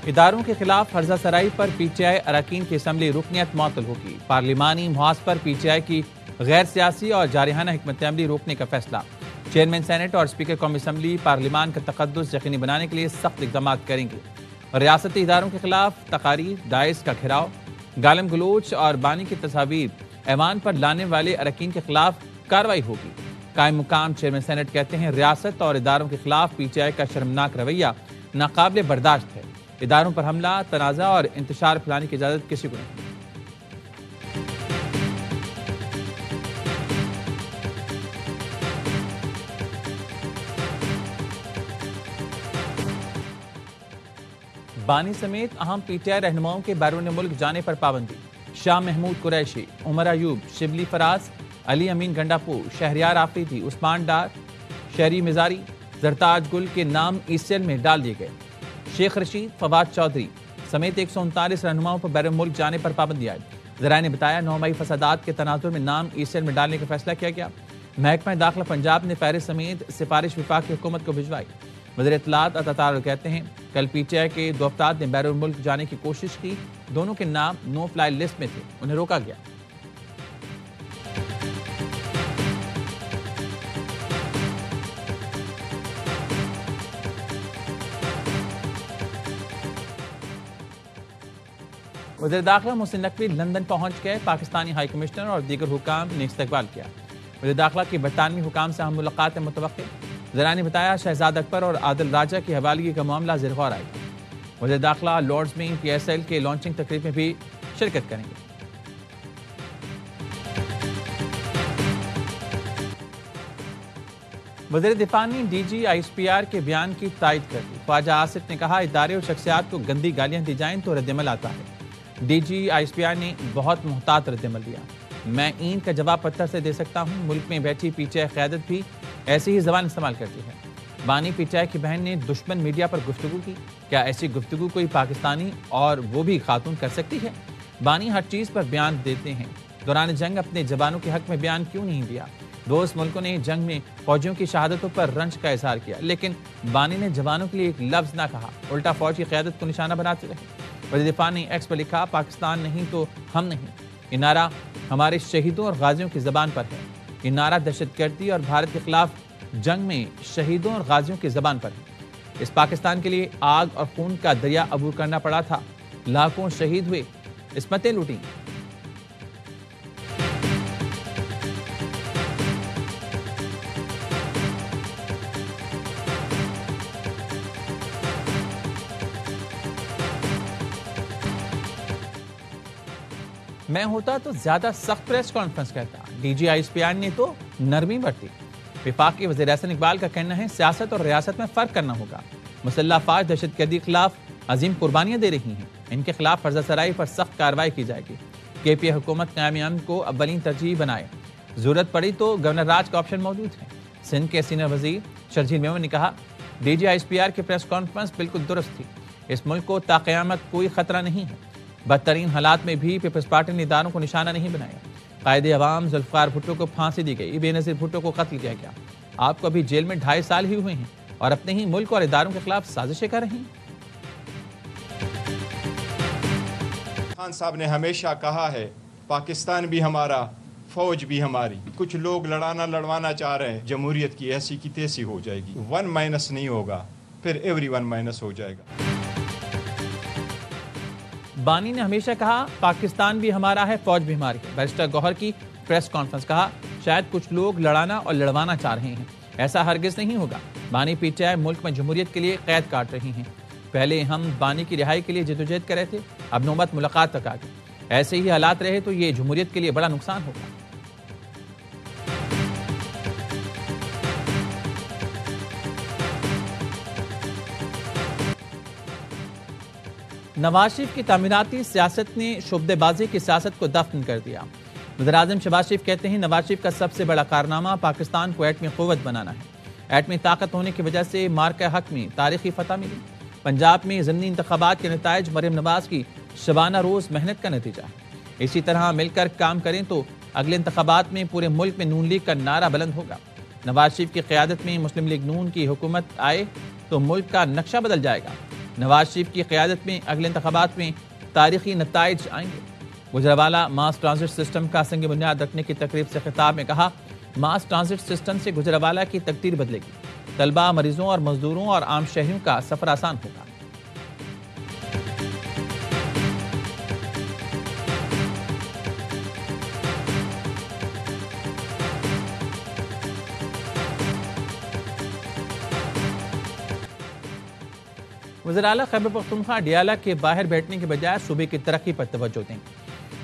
इदारों के खिलाफ फर्जा सराई पर पीटीआई अरकान की असम्बली रुकनियत मुअत्तल होगी। पार्लिमानी मुहाज पर पीटीआई की गैर सियासी और जारिहाना हिकमत अमली रोकने का फैसला। चेयरमैन सेनेट और स्पीकर कौमी असम्बली पार्लिमान का तकद्दुस यकीनी बनाने के लिए सख्त इक़दाम करेंगे। रियासती इदारों के खिलाफ तकारीर, डाइस का घेराव, गालम गलोच और बानी की तस्वीर ऐवान पर लाने वाले अरकान के खिलाफ कार्रवाई होगी। कायम मुकाम चेयरमैन सेनेट कहते हैं, रियासत और इदारों के खिलाफ पीटीआई का शर्मनाक रवैया नाकाबिले बर्दाश्त है। इदारों पर हमला, तनाज़ा और इंतशार फैलाने की इजाज़त किसी को नहीं। बानी समेत अहम पीटीआई रहनुमाओं के बैरून मुल्क जाने पर पाबंदी। शाह महमूद कुरैशी, उमर अयूब, शिबली फराज, अली अमीन गंडापुर, शहरियार आफरीदी, उस्मान डार, शहरी मिजारी, जरताज गुल के नाम ईसीएल में डाल दिए गए। शेख रशीद, फवाद चौधरी समेत 139 रहनुमाओं पर बैरून मुल्क जाने पर पाबंदी आई। ज़राए ने बताया, 9 मई फसादात के तनाजुर में नाम ईसीएल में डालने का फैसला किया गया। महकमा दाखिला पंजाब ने फहरिस्त समेत सिफारिश वफाकी हुकूमत को भिजवाई। वज़ीर इत्तलात अता कहते हैं, कल पीटीआई के 2 अफराद ने बैरून मुल्क जाने की कोशिश की। दोनों के नाम नो फ्लाई लिस्ट में थे, उन्हें रोका गया। वज़ीर दाखिला मोहसिन नकवी लंदन पहुंच गए। पाकिस्तानी हाई कमिश्नर और दीगर हुकाम ने इस्तकबाल किया। वज़ीर दाखिला की बरतानवी हुकाम से अहम मुलाकात मुतवक्किल। ज़रा ने बताया, शहजाद अकबर और आदिल राजा की हवालगी का मामला ज़ेर गौर आएगा। वज़ीर दाखिला लॉर्ड्स में PSL के लॉन्चिंग तकरीब में भी शिरकत करेंगे। वज़ीर दिफा ने DG ISPR के बयान की तायद कर दी। ख्वाजा आसिफ ने कहा, इदारे और शख्सियात को गंदी गालियां दी जाएं तो रद्दमल आता है। DG ISPR ने बहुत मुहतात रद्दमल दिया। मैं ईंट का जवाब पत्थर से दे सकता हूँ। मुल्क में बैठी पीटीआई क़यादत भी ऐसी ही जबान इस्तेमाल करती है। बानी पीटीआई की बहन ने दुश्मन मीडिया पर गुफ्तगू की। क्या ऐसी गुफ्तगू कोई पाकिस्तानी और वो भी खातून कर सकती है? बानी हर चीज़ पर बयान देते हैं। दौरान जंग अपने जवानों के हक में बयान क्यों नहीं दिया? दोस्त मुल्कों ने जंग में फौजियों की शहादतों पर रंज का इजहार किया, लेकिन बानी ने जवानों के लिए एक लफ्ज़ ना कहा, उल्टा फौज की क़यादत को निशाना बनाते रहे। वज़ीर दिफा ने एक्स पर लिखा, पाकिस्तान नहीं तो हम नहीं। ये नारा हमारे शहीदों और गाजियों की ज़बान पर है। ये नारा दहशतगर्दी और भारत के खिलाफ जंग में शहीदों और गाजियों की ज़बान पर है। इस पाकिस्तान के लिए आग और खून का दरिया अबूर करना पड़ा था। लाखों शहीद हुए, इस्मतें लूटी। मैं होता तो ज्यादा सख्त प्रेस कॉन्फ्रेंस करता। DG ISPR ने तो नरमी बरती। विफाक के वज़ीर एहसन इकबाल का कहना है, सियासत और रियासत में फ़र्क करना होगा। मुसल्लह अफ़वाज दहशतगर्दी के खिलाफ अजीम कुर्बानियाँ दे रही हैं। इनके खिलाफ फर्जा सराई पर सख्त कार्रवाई की जाएगी। KPA हुकूमत क़याम अमन को अव्वलीन तरजीह बनाए। ज़रूरत पड़ी तो गवर्नर राज का ऑप्शन मौजूद है। सिंध के सीनियर वज़ीर शर्जील मेमन ने कहा, DG ISPR की प्रेस कॉन्फ्रेंस बिल्कुल दुरुस्त थी। इस मुल्क को ताक़यामत कोई ख़तरा नहीं है। बदतरीन हालात में भी पीपल्स पार्टी ने इदारों को निशाना नहीं बनाया। कायदे अवाम जुल्फ़िकार भुट्टो को फांसी दी गई, बेनज़ीर भुट्टो को कत्ल किया गया। आपको अभी जेल में 2.5 साल ही हुए हैं और अपने ही मुल्क और इदारों के खिलाफ साजिशें कर रही हैं। खान साहब ने हमेशा कहा है, पाकिस्तान भी हमारा, फौज भी हमारी। कुछ लोग लड़वाना चाह रहे हैं, जमहूरियत की ऐसी की तैसी हो जाएगी। 1- नहीं होगा, फिर everyone माइनस हो जाएगा। बानी ने हमेशा कहा, पाकिस्तान भी हमारा है, फौज भी हमारी है। बैरिस्टर गौहर की प्रेस कॉन्फ्रेंस, कहा, शायद कुछ लोग लड़ाना और लड़वाना चाह रहे हैं, ऐसा हरगिज नहीं होगा। बानी पीटीआई मुल्क में जमहूरियत के लिए कैद काट रही हैं। पहले हम बानी की रिहाई के लिए जदोजहद कर रहे थे, अब नौबत मुलाकात तक आ गई। ऐसे ही हालात रहे तो ये जमहूरियत के लिए बड़ा नुकसान होगा। नवाज शरीफ की तामीराती सियासत ने शुबदेबाजी की सियासत को दफन कर दिया। वज़ीर-ए-आज़म शहबाज शरीफ कहते हैं, नवाज शरीफ का सबसे बड़ा कारनामा पाकिस्तान को एटमी क़ुव्वत बनाना है। एटमी ताकत होने की वजह से मार्का हक में तारीखी फतह मिली। पंजाब में ज़मीनी इंतखाबात के नताइज मरियम नवाज की शबाना रोज़ मेहनत का नतीजा है। इसी तरह मिलकर काम करें तो अगले इंतखाबात में पूरे मुल्क में नून लीग का नारा बुलंद होगा। नवाज शरीफ की क़यादत में मुस्लिम लीग नून की हुकूमत आए तो मुल्क का नक्शा बदल जाएगा। नवाज शरीफ की क़यादत में अगले इंतखाबात में तारीखी नताइज आएंगे। गुजरावाला मास ट्रांजिट सिस्टम का संग बुनियाद रखने की तकरीब से खिताब में कहा, मास ट्रांजिट सिस्टम से गुजरावाला की तकदीर बदलेगी। तलबा, मरीजों और मजदूरों और आम शहरियों का सफर आसान होगा। वज़ीर-ए-आला खैबर पख्तूनख्वा डियाला के बाहर बैठने के बजाय सूबे की तरक्की पर तवज्जो दें।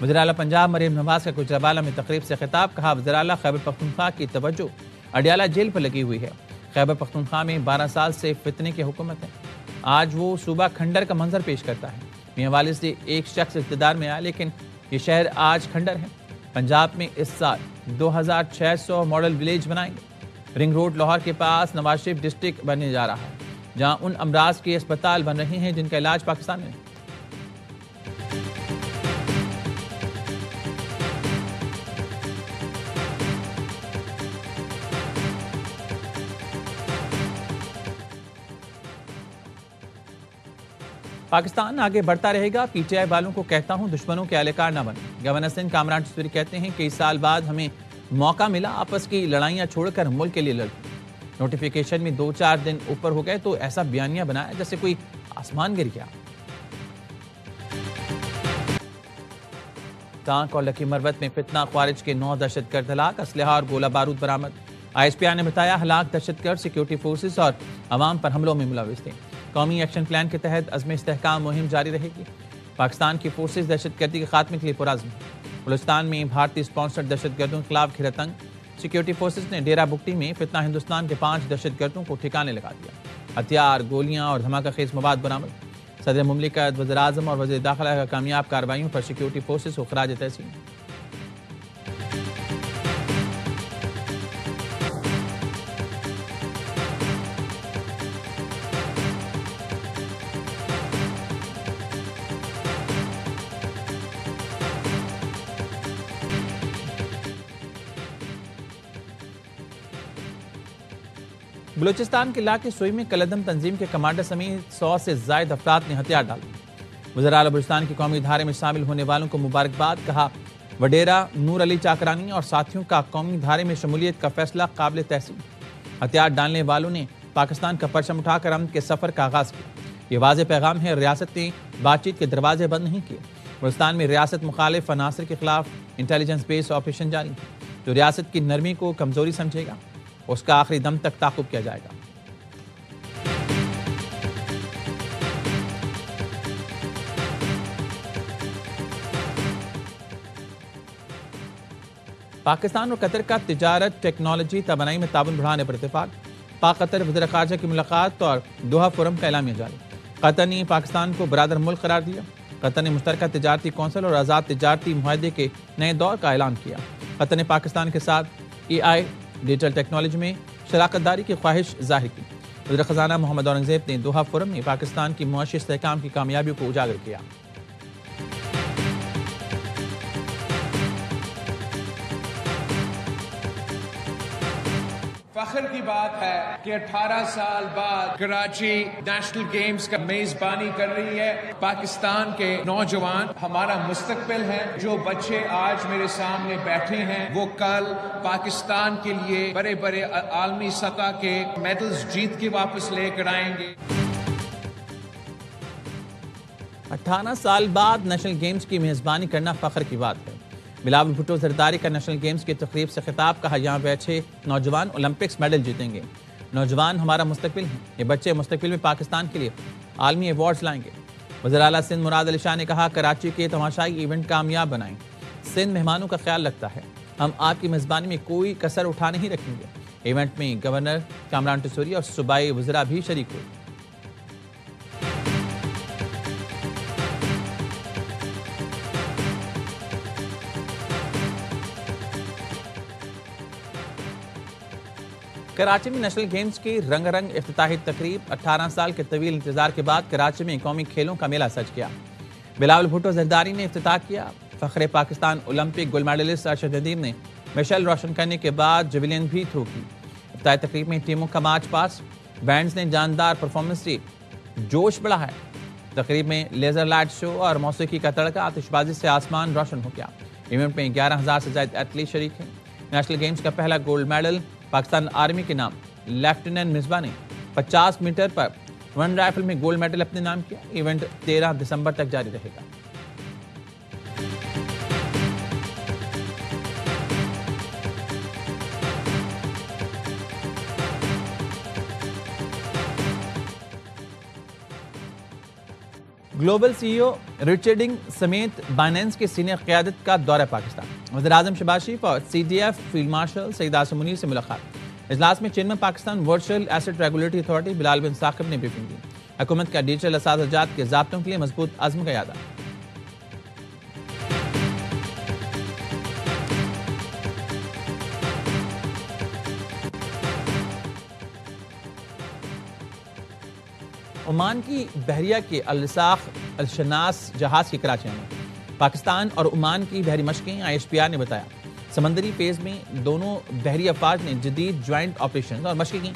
वज़ीर-ए-आला पंजाब मरीम नवाज का गुजरावाला में तकरीब से खिताब, कहा वज़ीर-ए-आला खैबर पख्तूनख्वा की तवज्जो अडियाला जेल पर लगी हुई है। खैबर पख्तूनख्वा में 12 साल से फितने की हुकूमत है। आज वो सूबा खंडर का मंजर पेश करता है। मियां वालिद से एक शख्स इक़्तिदार में आया, लेकिन ये शहर आज खंडर है। पंजाब में इस साल 2600 मॉडल विलेज बनाएंगे। रिंग रोड लाहौर के पास नवाज शरीफ डिस्ट्रिक्ट बनने जा रहा है, जहां उन अमराज के अस्पताल बन रहे हैं जिनका इलाज पाकिस्तान में। पाकिस्तान आगे बढ़ता रहेगा। पीटीआई वालों को कहता हूं, दुश्मनों के अहलकार न बने। गवर्नर सिंध कामरान टसूरी कहते हैं कि इस साल बाद हमें मौका मिला आपस की लड़ाइयां छोड़कर मुल्क के लिए लड़ने। नोटिफिकेशन में 2-4 दिन ऊपर हो गए तो ऐसा बयानिया बनाया जैसे कोई आसमान गिर गया। टांक और लकी मरवत में फितना, ख्वारिज के 9 दहशतगर्द हलाक, असलहा और गोला बारूद बरामद। ISPR ने बताया हलाक दहशतगर्द सिक्योरिटी फोर्सेस और अवाम पर हमलों में मुलविस थे। कौमी एक्शन प्लान के तहत अज़्म इस्तेहकाम मुहिम जारी रहेगी। पाकिस्तान की फोर्सेस दहशतगर्दी के खात्मे के लिए पुरअज़्म। बलूचिस्तान में भारतीय स्पॉन्सर्ड दहशतगर्दों के खिलाफ घेरातंग। सिक्योरिटी फोर्सेस ने डेरा बुगटी में फितना हिंदुस्तान के 5 दहशतगर्दों को ठिकाने लगा दिया। हथियार, गोलियां और धमाका खेज मवाद बरामद। सदर मुमलिकत, वज़ीर आज़म और वज़ीर दाखिला का कामयाब कार्रवाइयों पर सिक्योरिटी फोर्सेस को खराज तहसीन। बलूचिस्तान के इलाके सोई में कलदम तंजीम के कमांडर समेत 100 से ज्यादा अफराद ने हथियार डाल दिए। वज़ीर-ए-आला बलूचिस्तान की कौमी धारे में शामिल होने वालों को मुबारकबाद। कहा, वडेरा नूर अली चाकरानी और साथियों का कौमी धारे में शमूलियत का फैसला काबिल तहसीन। हथियार डालने वालों ने पाकिस्तान का परचम उठाकर अमन के सफर का आगाज किया। ये वाज़ेह पैगाम है, रियासत ने बातचीत के दरवाजे बंद नहीं किए। बलूचिस्तान में रियासत मुखालिफ अनासर के खिलाफ इंटेलिजेंस बेस्ड ऑपरेशन जारी है। जो रियासत की नरमी को कमजोरी समझेगा उसका आखिरी दम तक ताक़ुब किया जाएगा। पाकिस्तान और कतर का तिजारत, टेक्नोलॉजी, तवानाई में ताउन बढ़ाने पर इत्तेफाक। पाक कतर वज़ीर ख़ारजा की मुलाकात और दोहा फोरम का एलामिया जारी। कतर ने पाकिस्तान को बरादर मुल्क करार दिया। कतर ने मुश्तरका तिजारती कौंसिल और आज़ाद तिजारती मुआहदे के नए दौर का ऐलान किया। कतर ने पाकिस्तान के साथ AI डिजिटल टेक्नोलॉजी में शराकतदारी की ख्वाहिश जाहिर की। वज़ीर ख़ज़ाना मोहम्मद औरंगज़ेब ने दोहा फोरम में पाकिस्तान की मुआशी इस्तेहकाम की कामयाबियों को उजागर किया। फख्र की बात है कि 18 साल बाद कराची नेशनल गेम्स का मेजबानी कर रही है। पाकिस्तान के नौजवान हमारा मुस्तकबिल है। जो बच्चे आज मेरे सामने बैठे हैं वो कल पाकिस्तान के लिए बड़े बड़े आलमी सतह के मेडल्स जीत के वापस लेकर आएंगे। 18 साल बाद नेशनल गेम्स की मेजबानी करना फख्र की बात है। बिलावल भुट्टो जरदारी का नेशनल गेम्स की तकरीब से खिताब। कहा, यहाँ बैठे नौजवान ओलंपिक्स मेडल जीतेंगे। नौजवान हमारा मुस्तकबिल हैं। ये बच्चे मुस्तकबिल में पाकिस्तान के लिए आलमी अवार्ड्स लाएंगे। वज़ीर-ए-आला सिंध मुराद अली शाह ने कहा, कराची के तमाशाई इवेंट कामयाब बनाएं। सिंध मेहमानों का ख्याल रखता है। हम आपकी मेज़बानी में कोई कसर उठा नहीं रखेंगे। इवेंट में गवर्नर कामरान टसूरी और सूबाई वज़रा भी शरीक हुए। कराची में नेशनल गेम्स की रंगारंग इफ्तिताही तकरीब। 18 साल के तवील इंतजार के बाद कराची में कौमी खेलों का मेला सज गया। बिलावल भुट्टो जरदारी ने इफ्तिताह किया। फ़ख्रे Pakistan Olympic gold medalist Arshad Nadeem ने मिशेल रोशन करने के बाद जवेलिन भी थ्रो की। इफ्तिताही तकरीब में टीमों का मार्च पास, बैंड्स ने जानदार परफॉर्मेंस दी। जोश बढ़ा है। तकरीब में लेजर लाइट शो और मौसीकी का तड़का, आतिशबाजी से आसमान रोशन हो गया। इवेंट में 11,000 से ज्यादा एथलीट शरीक हैं। नेशनल गेम्स का पहला गोल्ड मेडल पाकिस्तान आर्मी के नाम। लेफ्टिनेंट मिसबा ने 50 मीटर पर वन राइफल में गोल्ड मेडल अपने नाम किया। इवेंट 13 दिसंबर तक जारी रहेगा। ग्लोबल सीईओ रिचर्डिंग समेत बाइनेंस के सीनियर क़यादत का दौरा पाकिस्तान। वज़ीर-ए-आज़म शहबाज शरीफ और CDF field marshal Saeed Asim Munir से मुलाकात। इजलास में chairman Pakistan virtual asset regulatory authority Bilal bin Saqib ने ब्रीफिंग दी। हुकूमत का डिजिटल असाज़ाजात के ज़ाब्तों के लिए मजबूत अज़्म का यादा। ओमान की बहरिया के अल-रसाख अल-शनास जहाज की कराची में पाकिस्तान और ओमान की बहरी मशकें। ISPR ने बताया समंदरी फेज में दोनों बहरी अफवाज ने जदीद ज्वाइंट ऑपरेशन और मशकें की।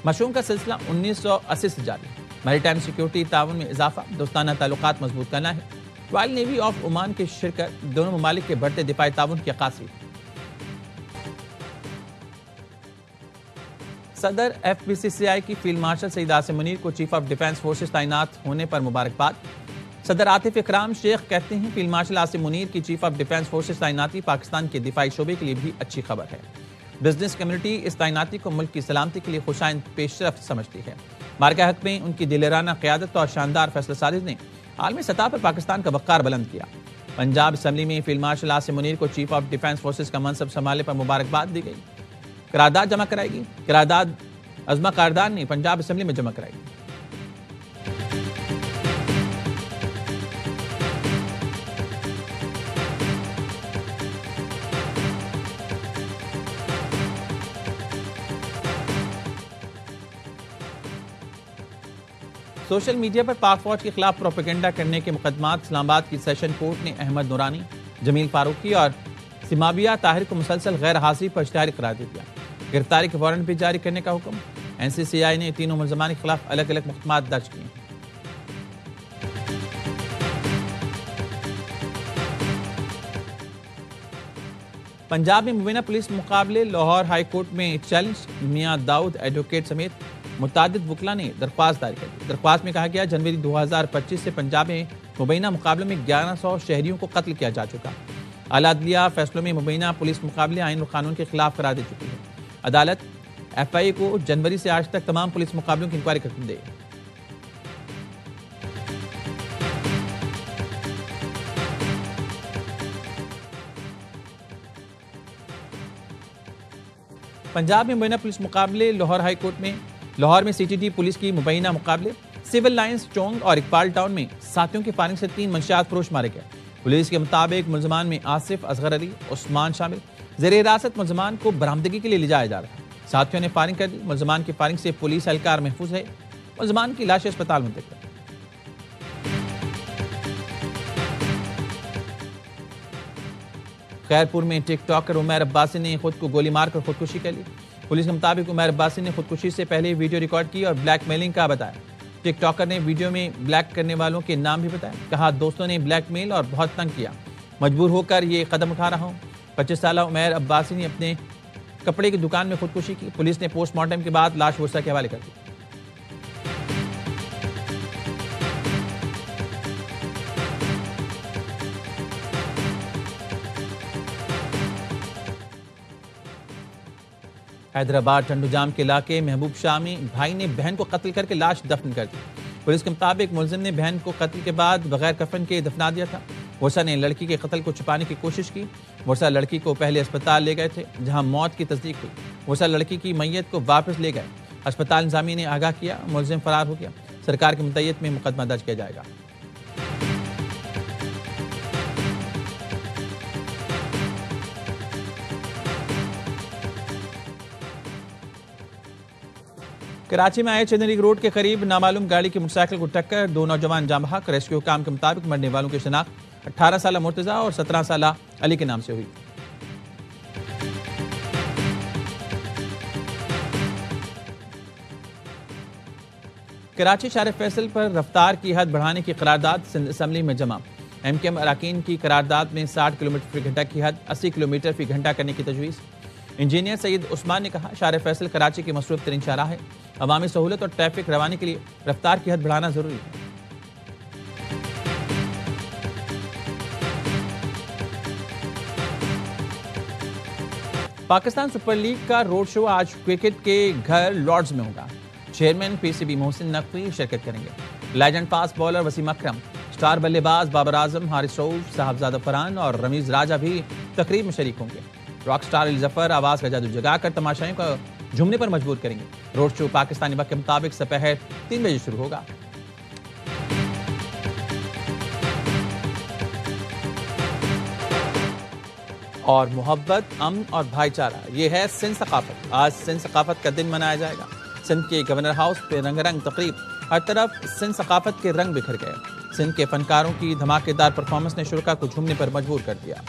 मशकों का सिलसिला 1980 से जारी। मैरीटाइम सिक्योरिटी ताउन में इजाफा, दोस्ताना ताल्लुकात मजबूत करना है। रॉयल नेवी ऑफ ओमान की शिरकत दोनों ममालिक के बढ़ते दिफाई ताउन की अक्कासी। सदर FPCCI की फील्ड मार्शल सईद आसिम मुनीर को चीफ ऑफ डिफेंस फोर्सेस तैनात होने पर मुबारकबाद। सदर आतिफ इकराम शेख कहते हैं फील्ड मार्शल आसिम मुनीर की चीफ ऑफ डिफेंस फोर्सेस तैनाती पाकिस्तान के दिफाई शोबे के लिए भी अच्छी खबर है। बिजनेस कम्युनिटी इस तैनाती को मुल्क की सलामती के लिए खुशाइंद पेशरफ्त समझती है। मार्का हक में उनकी दिलेराना क़यादत और शानदार फैसला साजी ने आलमी सतह पर पाकिस्तान का वक़ार बुलंद किया। पंजाब असम्बली में फील्ड मार्शल आसिम मुनीर को चीफ ऑफ डिफेंस फोर्सेस का मनसब संभालने पर मुबारकबाद दी गई। करारदाद जमा कराएगी। करारदाद अज़मा कारदान ने पंजाब असम्बली में जमा कराई। सोशल मीडिया पर पाक फौज के खिलाफ प्रोपेगेंडा करने के मुकदमात इस्लामाबाद की सेशन कोर्ट ने अहमद नूरानी, जमील फारूकी और सिमाबिया ताहिर को मुसलसल गैर हाजिरी पर इश्तिहारी करार दे दिया। गिरफ्तारी के वारंट भी जारी करने का हुक्म। NCCI ने तीनों मुलजमान के खिलाफ अलग अलग मुकदमात दर्ज किए। पंजाब में मुबीना पुलिस मुकाबले लाहौर हाई कोर्ट में चैलेंज। मियां दाऊद एडवोकेट समेत मुतादिद वकला ने दरख्वास्त दायर कर दी। दरख्वास्त में कहा गया जनवरी 2025 से पंजाब में मुबीना मुकाबले में 1100 शहरियों को कत्ल किया जा चुका। आला अदलिया फैसलों में मुबीना पुलिस मुकाबले आइन और कानून के खिलाफ करार दे चुकी है। अदालत FIA को जनवरी से आज तक तमाम पुलिस मुकाबलों की इंक्वायरी कर दे। पंजाब में मुबैना पुलिस मुकाबले लाहौर हाई कोर्ट में। लाहौर में CTT पुलिस की मुबैना मुकाबले। सिविल लाइंस, चौंग और इकबाल टाउन में साथियों की फायरिंग से 3 मंशियात फरोश मारे गए। पुलिस के मुताबिक मुलजमान में आसिफ, असगर अली, उस्मान शामिल। ज़ेर हिरासत मुलजमान को बरामदगी के लिए ले जाया जा रहा है। साथियों ने फायरिंग कर दी। मुलजमान की फायरिंग से पुलिस एहलकार महफूज है। मुलजमान की लाश अस्पताल में मुंतकिल। खैरपुर में टिकटॉकर उमैर अब्बासी ने खुद को गोली मारकर खुदकुशी कर ली। पुलिस के मुताबिक उमैर अब्बासी ने खुदकुशी से पहले वीडियो रिकॉर्ड की और ब्लैकमेलिंग का बताया। टिकटॉकर ने वीडियो में ब्लैक करने वालों के नाम भी बताए। कहा दोस्तों ने ब्लैकमेल और बहुत तंग किया, मजबूर होकर ये कदम उठा रहा हूँ। 25 साल उमैर अब्बासी ने अपने कपड़े की दुकान में खुदकुशी की। पुलिस ने पोस्टमार्टम के बाद लाश वर्षा के हवाले कर दी। हैदराबाद टंडूजाम के इलाके महबूब शाह में भाई ने बहन को कत्ल करके लाश दफन कर दी। पुलिस के मुताबिक मुलजिम ने बहन को कत्ल के बाद बगैर कफन के दफना दिया था। वर्षा ने लड़की के कत्ल को छुपाने की कोशिश की। वर्षा लड़की को पहले अस्पताल ले गए थे जहां मौत की तस्दीक हुई। वर्षा लड़की की मैयत को वापस ले गए। अस्पताल इंतजामिया ने आगाह किया, मुलजिम फरार हो गया। सरकार की मुतय्यद में मुकदमा दर्ज किया जाएगा। कराची में आए चेन्नई रोड के करीब नामालूम गाड़ी की मोटरसाइकिल को टक्कर, 2 नौजवान जाम बहक। रेस्क्यू काम के मुताबिक मरने वालों की शनाख्त 18 साल मुर्तजा और 17 साल अली के नाम से हुई। कराची शार फैसल पर रफ्तार की हद बढ़ाने की करारदाद सिंध असम्बली में जमा। एमकेएम अरकान की करारदाद में 60 किलोमीटर फी घंटा की हद 80 किलोमीटर फी घंटा करने की तजवीज़। इंजीनियर सईद उस्मान ने कहा, शार फैसल कराची की मसरूफ तरीन शाहराह है। अवामी सहूलत और ट्रैफिक रवानी के लिए रफ्तार की हद बढ़ाना जरूरी है। पाकिस्तान सुपर लीग का रोड शो आज क्रिकेट के घर लॉर्ड्स में होगा। चेयरमैन पीसीबी मोहसिन नकवी शिरकत करेंगे। लेजेंड फास्ट बॉलर वसीम अकरम, स्टार बल्लेबाज बाबर आजम, हारिस रऊफ, साहबजादा फरहान और रमीज राजा भी तकरीब में शरीक होंगे। रॉक स्टार अली जफर आवाज का जादू जगाकर तमाशाइयों को झूमने पर मजबूर करेंगे। रोड शो पाकिस्तानी वक्त के मुताबिक दोपहर 3 बजे शुरू होगा। और मोहब्बत, अमन और भाईचारा, ये है सिंध सकाफत। आज सिंध सकाफत का दिन मनाया जाएगा। सिंध के गवर्नर हाउस पे रंगारंग तकरीब, हर तरफ सिंध सकाफत के रंग बिखर गए। सिंध के फनकारों की धमाकेदार परफॉर्मेंस ने शुरा को झूमने पर मजबूर कर दिया।